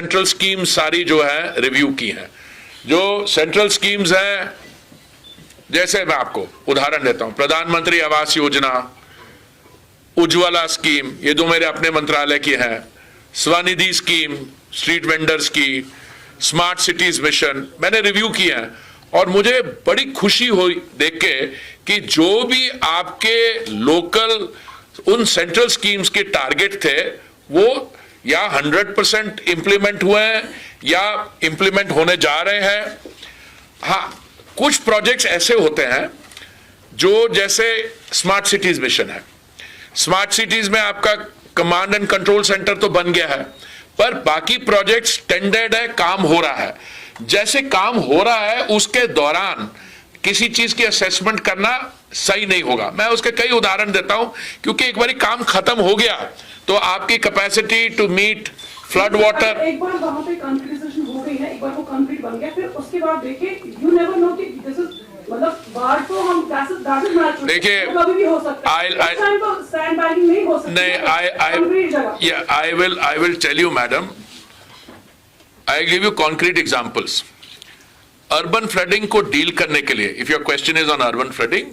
Central schemes सारी जो है रिव्यू की हैं। जो सेंट्रल स्कीम्स हैं, जैसे मैं आपको उदाहरण देता हूं, प्रधानमंत्री आवास योजना, उज्ज्वला स्कीम, ये दो मेरे अपने मंत्रालय की हैं, स्वनिधि स्कीम स्ट्रीट वेंडर्स की, स्मार्ट सिटीज मिशन, मैंने रिव्यू किए हैं। और मुझे बड़ी खुशी हुई देख के कि जो भी आपके लोकल उन सेंट्रल स्कीम्स के टारगेट थे वो या 100% इंप्लीमेंट हुए हैं या इंप्लीमेंट होने जा रहे हैं। हाँ, कुछ प्रोजेक्ट्स ऐसे होते हैं जो, जैसे स्मार्ट सिटीज मिशन है, स्मार्ट सिटीज में आपका कमांड एंड कंट्रोल सेंटर तो बन गया है, पर बाकी प्रोजेक्ट्स टेंडर्ड है, काम हो रहा है। जैसे काम हो रहा है उसके दौरान किसी चीज की असेसमेंट करना सही नहीं होगा। मैं उसके कई उदाहरण देता हूं, क्योंकि एक बार काम खत्म हो गया तो आपकी capacity to meet flood water, एक बार वहां पे कंक्रीटाइजेशन हो गई है, एक बार वो कंक्रीट बन गया, फिर उसके बाद देखिए यू नेवर नो कि दिस इज, मतलब बाढ़ तो हम देखिए, कभी भी हो सकता है, इस टाइम तो सैंड बैगिंग नहीं हो सकती। नहीं, I will tell you, madam, I give you concrete examples. Urban flooding को डील करने के लिए, if your question is on urban flooding,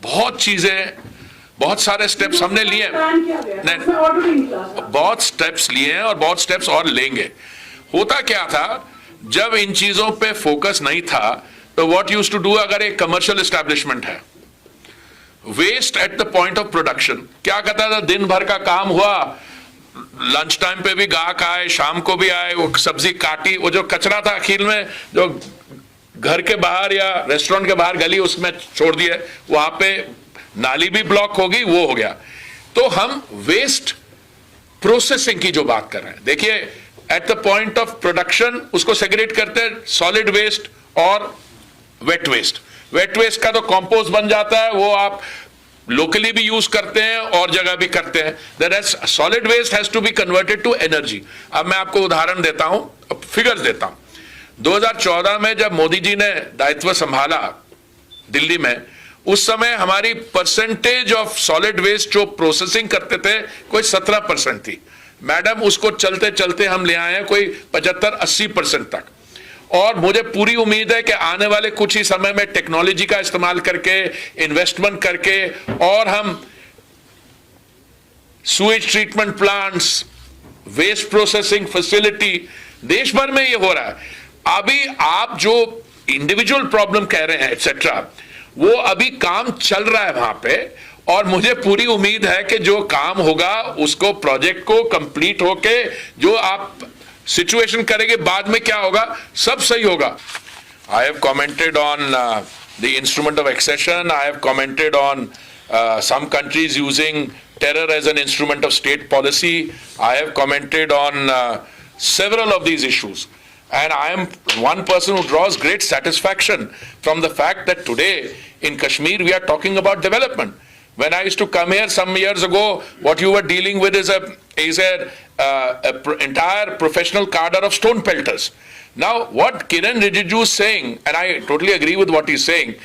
बहुत चीजें, बहुत सारे स्टेप्स हमने लिए, बहुत स्टेप्स लिए हैं और बहुत स्टेप्स और लेंगे। होता क्या था, जब इन चीजों पे फोकस नहीं था तो व्हाट यूज्ड टू डू, अगर एक कमर्शियल एस्टैब्लिशमेंट है, waste at the point of production, क्या कहता था, दिन भर का काम हुआ, लंच टाइम पे भी गाहक आए, शाम को भी आए, वो सब्जी काटी, वो जो कचरा था अखीर में जो घर के बाहर या रेस्टोरेंट के बाहर गली उसमें छोड़ दिया, वहां पे नाली भी ब्लॉक होगी, वो हो गया। तो हम वेस्ट प्रोसेसिंग की जो बात कर रहे हैं, देखिए eight the point of production उसको सेग्रीगेट करते हैं, सॉलिड वेस्ट और वेट वेस्ट। वेट वेस्ट का तो कंपोस्ट बन जाता है, वो आप लोकली भी यूज करते हैं और जगह भी करते हैं। That solid waste has to be converted to energy. अब मैं आपको उदाहरण देता हूं, फिगर्स देता हूं। 2014 में जब मोदी जी ने दायित्व संभाला दिल्ली में, उस समय हमारी परसेंटेज ऑफ सॉलिड वेस्ट जो प्रोसेसिंग करते थे कोई 17% थी। मैडम, उसको चलते चलते हम ले आए हैं कोई 75-80% तक। और मुझे पूरी उम्मीद है कि आने वाले कुछ ही समय में टेक्नोलॉजी का इस्तेमाल करके, इन्वेस्टमेंट करके, और हम sewage treatment plants, waste processing facility, देश भर में ये हो रहा है। अभी आप जो इंडिविजुअल प्रॉब्लम कह रहे हैं एटसेट्रा, वो अभी काम चल रहा है वहां पे, और मुझे पूरी उम्मीद है कि जो काम होगा उसको, प्रोजेक्ट को कंप्लीट होके जो आप सिचुएशन करेंगे, बाद में क्या होगा, सब सही होगा। I have commented on the instrument of accession, I have commented on some countries using terror as an instrument of state policy. I have commented on several of these issues, and I am one person who draws great satisfaction from the fact that today in Kashmir we are talking about development. When I used to come here some years ago, what you were dealing with is a entire professional cadre of stone pelters. Now, what Kiran Rijiju is saying, and I totally agree with what he's saying,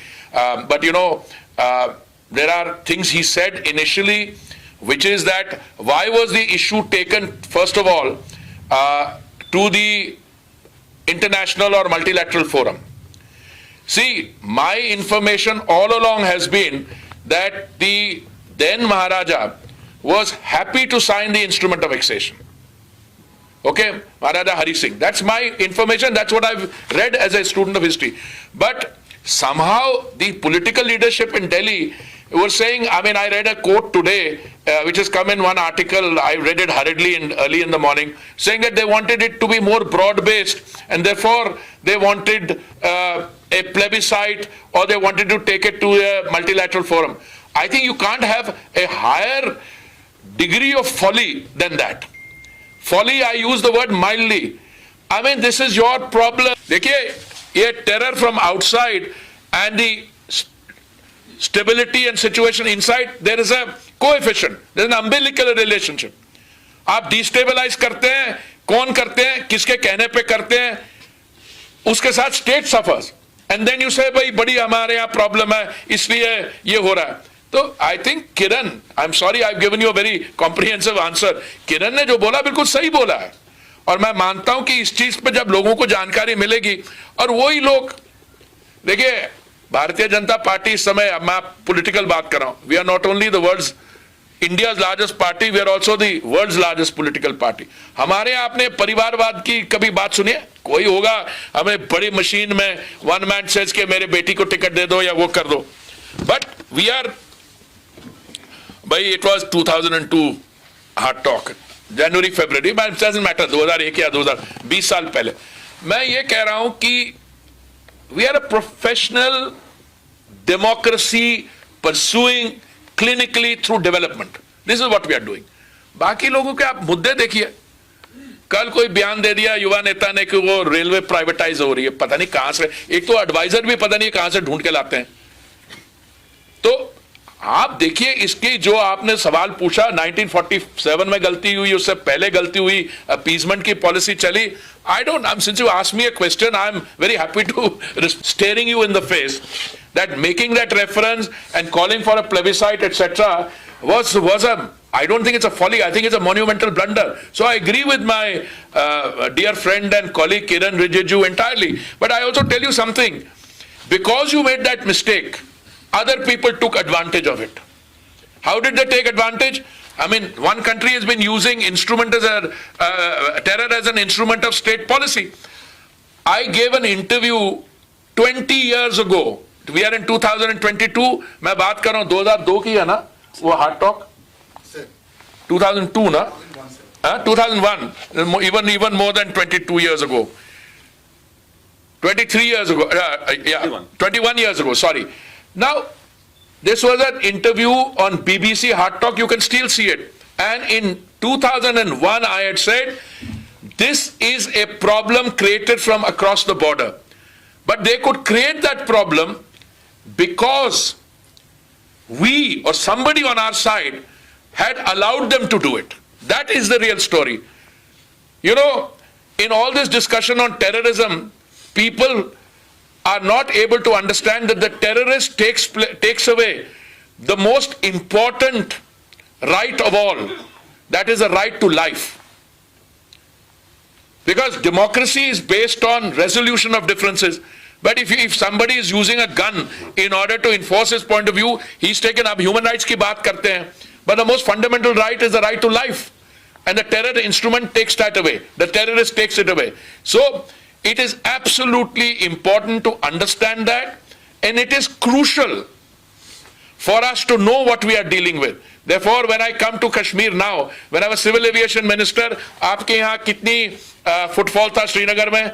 but you know, there are things he said initially, which is that why was the issue taken first of all to the international or multilateral forum? See, my information all along has been that the then Maharaja was happy to sign the instrument of accession. Okay, Maharaja Hari Singh. That's my information. That's what I've read as a student of history. But somehow the political leadership in Delhi were saying, I mean, I read a quote today, which has come in one article. I read it hurriedly early in the morning, saying that they wanted it to be more broad-based, and therefore they wanted a plebiscite, or they wanted to take it to a multilateral forum. I think you can't have a higher degree of folly than that. Folly, I use the word mildly. I mean, this is your problem. देखिए, ये terror from outside and the stability and situation inside, there is a coefficient, there is an umbilical relationship. आप destabilize करते हैं, कौन करते हैं, किसके कहने पे करते हैं, उसके साथ state suffers. And then you say, भाई बड़ी हमारे यहाँ problem है, इसलिए ये हो रहा है. तो I think Kiran, I am sorry, I have given you a very comprehensive answer. Kiran ने जो बोला बिल्कुल सही बोला है, और मैं मानता हूं कि इस चीज पर जब लोगों को जानकारी मिलेगी, और वही लोग, देखिए भारतीय जनता पार्टी इस समय, अब मैं पॉलिटिकल बात कर रहा हूं, we are not only the world's India's largest party, we are also the world's largest political party. हमारे यहाँ आपने परिवारवाद की कभी बात सुनी है? कोई होगा हमें बड़ी मशीन में वन मैन सेज के मेरे बेटी को टिकट दे दो या वो कर दो, बट वी आर, भाई it was 2002 heart talk, January February, doesn't matter, 2001 या 2020 साल पहले। मैं ये कह रहा हूं कि we are a professional democracy pursuing clinically through development, this is what we are doing. बाकी लोगों के आप मुद्दे देखिए, कल कोई बयान दे दिया युवा नेता ने कि वो रेलवे प्राइवेटाइज हो रही है, पता नहीं कहां से, एक तो एडवाइजर भी पता नहीं कहां से ढूंढ के लाते हैं। तो आप देखिए, इसकी जो आपने सवाल पूछा, 1947 में गलती हुई, उससे पहले गलती हुई, अपीजमेंट की पॉलिसी चली, I don't, since you asked me a question, I'm very happy to staring you in the face that making that reference and calling for a plebiscite, etc., was a, I don't think it's a folly, I think it's a monumental blunder. So I agree with my dear friend and colleague Kiran Rijiju entirely. But I also tell you something, because you made that mistake, other people took advantage of it. How did they take advantage? I mean, one country has been using instrument as a terror as an instrument of state policy. I gave an interview 20 years ago. We are in 2022. मैं बात कर रहा हूँ 2002 की है ना वो heart talk, 2002 ना, 2001, even more than 22 years ago, 23 years ago, yeah, 21 years ago. Sorry. Now, this was an interview on BBC Hard Talk. You can still see it. And in 2001, I had said, this is a problem created from across the border. But they could create that problem because we or somebody on our side had allowed them to do it. That is the real story. You know, in all this discussion on terrorism, people are not able to understand that the terrorist takes away the most important right of all, that is the right to life. Because democracy is based on resolution of differences. But if somebody is using a gun in order to enforce his point of view, he's taken up human rights की बात करते हैं. But the most fundamental right is the right to life. And the terror instrument takes that away. The terrorist takes it away. So it is absolutely important to understand that, and it is crucial for us to know what we are dealing with. Therefore, when I come to Kashmir now, when I was civil aviation minister, आपके यहाँ कितनी footfall था श्रीनगर में?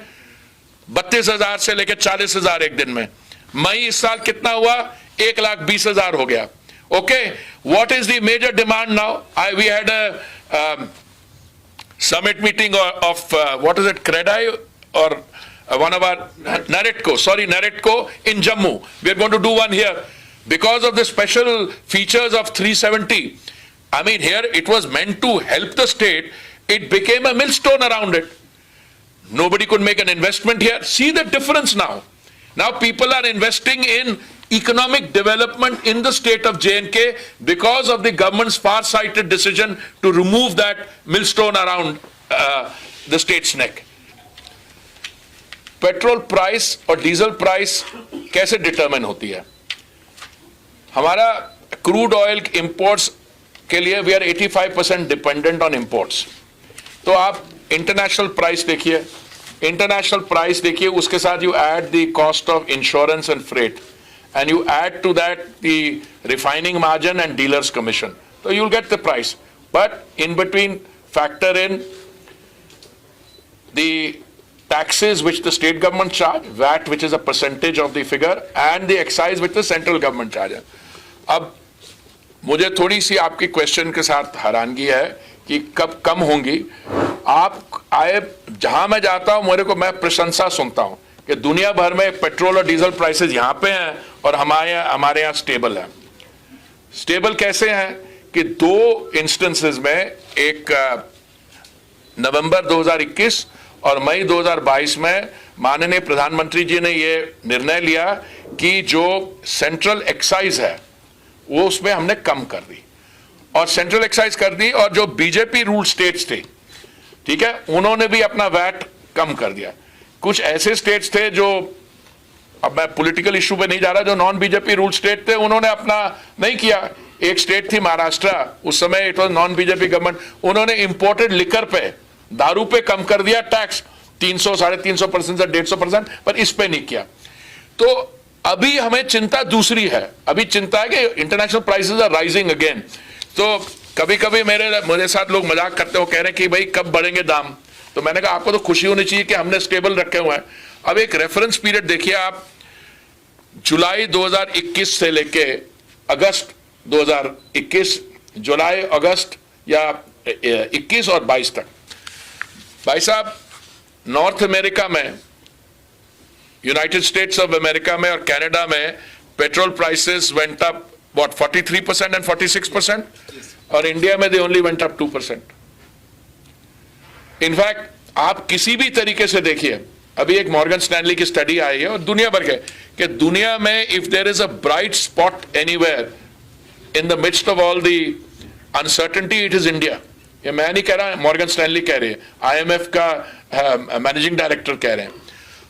32,000 से लेकर 40,000 एक दिन में. मई इस साल कितना हुआ? 1,20,000 हो गया. Okay, what is the major demand now? We had a summit meeting of what is it, CREDAI or one of our NAREDCO in Jammu. We are going to do one here because of the special features of 370. I mean, here it was meant to help the state. It became a millstone around it. Nobody could make an investment here. See the difference now. Now people are investing in economic development in the state of J&K because of the government's far-sighted decision to remove that millstone around the state's neck. Petrol price और diesel price कैसे determine होती है? हमारा crude oil imports के लिए we are 85% dependent on imports. तो आप international price देखिए, उसके साथ you add the cost of insurance and freight, and you add to that the refining margin and dealer's commission. So you'll get the price. But in between, factor in the taxes which the state government charge, VAT which is a percentage of the figure, and the excise which the central government charges. अब मुझे थोड़ी सी आपकी question के साथ हैरानगी है कि कब कम होंगी. आप आए, जहां मैं जाता हूं मेरे को, मैं प्रशंसा सुनता हूं कि दुनिया भर में पेट्रोल और डीजल प्राइसेस यहां पे हैं और हमारे यहाँ स्टेबल है. स्टेबल कैसे हैं कि दो इंस्टेंसेस में, एक नवंबर 2021 और मई 2022 में माननीय प्रधानमंत्री जी ने ये निर्णय लिया कि जो सेंट्रल एक्साइज है वो उसमें हमने कम कर दी, और सेंट्रल एक्साइज कर दी, और जो बीजेपी रूल स्टेट्स थे ठीक है, उन्होंने भी अपना वैट कम कर दिया। कुछ ऐसे स्टेट्स थे जो, अब मैं पॉलिटिकल इशू पे नहीं जा रहा, जो नॉन बीजेपी रूल स्टेट थे, उन्होंने अपना नहीं किया। एक स्टेट थी महाराष्ट्र, उस समय it was non BJP government, उन्होंने इंपोर्टेड लिकर पे, दारू पे कम कर दिया टैक्स 300 350% से 150%, पर इस पे नहीं किया। तो अभी हमें चिंता दूसरी है, अभी चिंता है कि international prices are rising again. तो कभी कभी मेरे साथ लोग मजाक करते हो, कह रहे हैं कि भाई कब बढ़ेंगे दाम। तो मैंने कहा आपको तो खुशी होनी चाहिए कि हमने स्टेबल रखे हुए हैं। अब एक रेफरेंस पीरियड देखिए आप, जुलाई 2021 से लेके अगस्त 2021, जुलाई अगस्त या 21 और 22 तक, भाई साहब नॉर्थ अमेरिका में, यूनाइटेड स्टेट्स ऑफ अमेरिका में और कनाडा में petrol prices went up what 43% and 46%, और इंडिया में they only went up 2%। In fact आप किसी भी तरीके से देखिए, अभी एक मॉर्गन स्टैनली की स्टडी आई है और दुनिया भर के, कि दुनिया में if there is a bright spot anywhere in the midst of all the uncertainty, it is India. ये मैं नहीं कह रहा, मॉर्गन स्टैनली कह रही है, IMF का मैनेजिंग डायरेक्टर कह रहे हैं।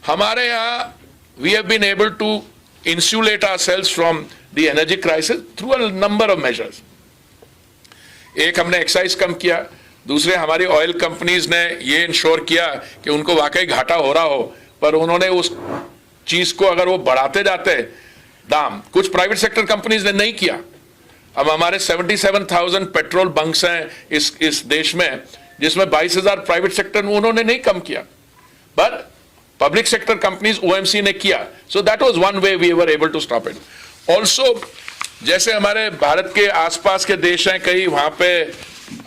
हमारे यहाँ we have been able to insulate ourselves from the energy crisis through a number of measures. एक, हमने एक्साइज कम किया, दूसरे हमारी ऑयल कंपनीज ने ये इंश्योर किया कि उनको वाकई घाटा हो रहा हो, पर उन्होंने उस चीज को अगर वो बढ़ाते जाते दाम, कुछ प्राइवेट सेक्टर कंपनीज ने नहीं किया। अब हमारे 77,000 पेट्रोल बंक्स हैं इस देश में, जिसमें 22,000 प्राइवेट सेक्टर, उन्होंने नहीं कम किया, पर पब्लिक सेक्टर कंपनीज OMC ने किया। So that was one way we were able to stop it. Also जैसे हमारे भारत के आसपास के देश हैं कई, वहां पे,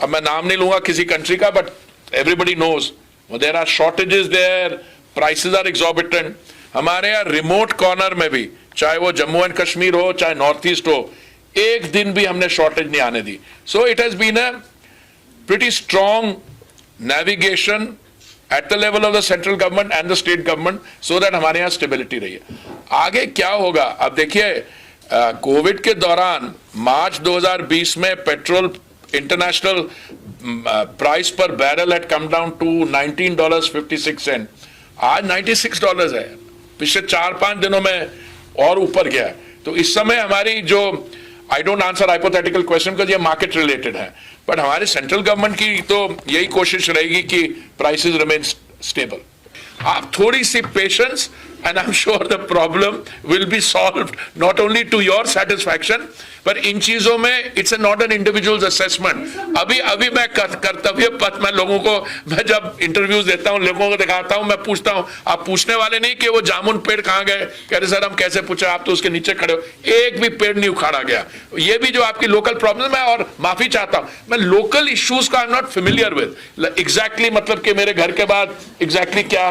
अब मैं नाम नहीं लूंगा किसी कंट्री का, but everybody knows there are shortages there, prices are exorbitant. हमारे यहाँ रिमोट कॉर्नर में भी, चाहे वो जम्मू एंड कश्मीर हो, चाहे नॉर्थ ईस्ट हो, एक दिन भी हमने शॉर्टेज नहीं आने दी। So it has been a pretty strong navigation at the level of the central government and the state government, so that हमारे यहाँ स्टेबिलिटी रही है। आगे क्या होगा अब देखिए, कोविड के दौरान मार्च 2020 में पेट्रोल इंटरनेशनल प्राइस पर barrel had come down to $19.56, आज $96 है। पिछले 4-5 दिनों में और ऊपर गया। तो इस समय हमारी जो, I don't answer hypothetical question because ये मार्केट रिलेटेड है, बट हमारे सेंट्रल गवर्नमेंट की तो यही कोशिश रहेगी कि प्राइसेस रिमेन स्टेबल। आप थोड़ी सी patience and I'm sure the problem will be solved not only to your satisfaction, पर इन चीजों में it's not an individual's assessment। अभी मैं कर्तव्य पथ में लोगों को, मैं जब इंटरव्यूज देता हूँ, लोगों को दिखाता हूँ, मैं पूछता हूँ, आप पूछने वाले नहीं कि वो जामुन पेड़ कहाँ गए, कह रहे सर हम कैसे पूछे, आप तो उसके नीचे खड़े हो, एक भी पेड़ नहीं उखाड़ा गया। ये भी जो आपकी लोकल प्रॉब्लम है, और माफी चाहता हूँ मैं, लोकल इश्यूज का I am not familiar with exactly, मतलब कि मेरे घर के बाद एग्जैक्टली क्या